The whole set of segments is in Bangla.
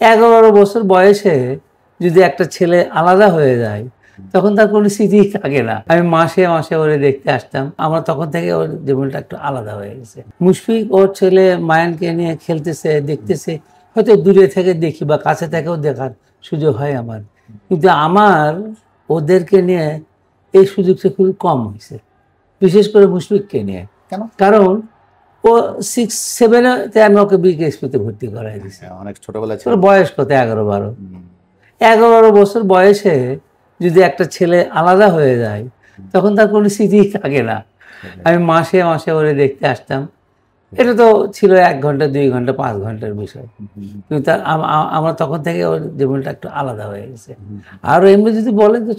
11-12 বছর বয়সে যদি একটা ছেলে আলাদা হয়ে যায় তখন তার কোনো স্মৃতিই থাকে না। আমি মাসে মাসে ওরে দেখতে আসতাম, আমার তখন থেকে ওর জীবনটা একটু আলাদা হয়ে গেছে। মুশফিক ওর ছেলে মায়ানকে নিয়ে খেলতেছে, দেখতেছে, হয়তো দূরে থেকে দেখি বা কাছে থেকেও দেখার সুযোগ হয় আমার, কিন্তু আমার ওদেরকে নিয়ে এই সুযোগটা খুব কম হয়েছে, বিশেষ করে মুশফিককে নিয়ে। কারণ ও 6-7-তে আমি ওকে বিকেএসপিতে ভর্তি করাই দিয়েছি। অনেক ছোটবেলা ছিল, বয়স কত 11-12 বয়সে যদি একটা ছেলে আলাদা হয়ে যায় তখন তার কোনো স্মৃতিই থাকে না। আমি মাসে মাসে ওরে দেখতে আসতাম, এটা তো ছিল 1 ঘন্টা 2 ঘন্টা 5 ঘন্টার বিষয়, কিন্তু আমার তখন থেকে ওর জীবনটা একটু আলাদা হয়ে গেছে। আর এমনি যদি বলেন তো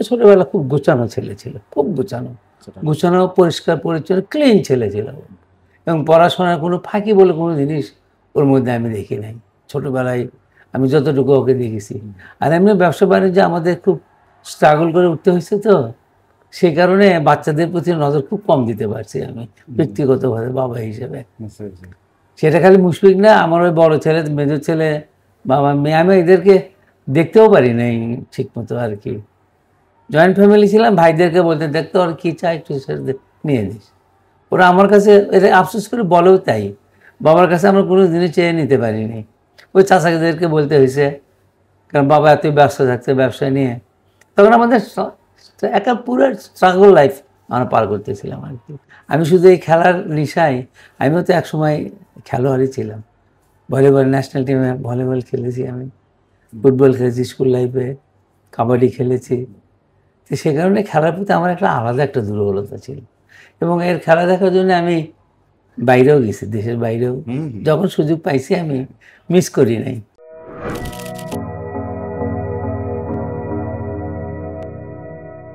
ছোটবেলা খুব গোছানো ছেলে ছিল, খুব গোছানো পরিষ্কার পরিচ্ছন্ন ক্লিন ছেলে ছিল, এবং পড়াশোনার কোনো ফাঁকি বলে কোনো জিনিস ওর মধ্যে আমি দেখি নাই ছোটবেলায়, আমি যতটুকু ওকে দেখেছি। আর এমনি ব্যবসা বাণিজ্যে আমাদের খুব স্ট্রাগল করে উঠতে হয়েছে, তো সেই কারণে বাচ্চাদের প্রতি নজর খুব কম দিতে পারছি আমি ব্যক্তিগতভাবে বাবা হিসেবে। সেটা খালি মুশফিক না, আমার ওই বড় ছেলে মেজর ছেলে বাবা মেয়ে, আমি এদেরকে দেখতেও পারি নাই ঠিক মতো আর কি। জয়েন্ট ফ্যামিলি ছিলাম, ভাইদেরকে বলতে দেখতে ওর কী চাই একটু নিয়ে দিস, ওরা আমার কাছে এটা আফসোস করে বলেও তাই, বাবার কাছে আমরা কোনো জিনিস চেয়ে নিতে পারিনি, ওই চাচাদেরকে বলতে হয়েছে, কারণ বাবা এতই ব্যস্ত থাকতে ব্যবসা নিয়ে। তখন আমাদের একটা পুরো স্ট্রাগল লাইফ আমরা পার করতেছিলাম আর কি। আমি শুধু এই খেলার নেশায়, আমিও তো একসময় খেলোয়াড়ই ছিলাম, ভলিবল ন্যাশনাল টিমে ভলিবল খেলেছি, আমি ফুটবল খেলেছি স্কুল লাইফে, কাবাডি খেলেছি। তো সে কারণে খেলার প্রতি আমার একটা আলাদা একটা দুর্বলতা ছিল, এবং এর খেলা দেখার জন্য আমি বাইরেও গেছি, দেশের বাইরেও যখন সুযোগ পাইছি আমি মিস করি নাই।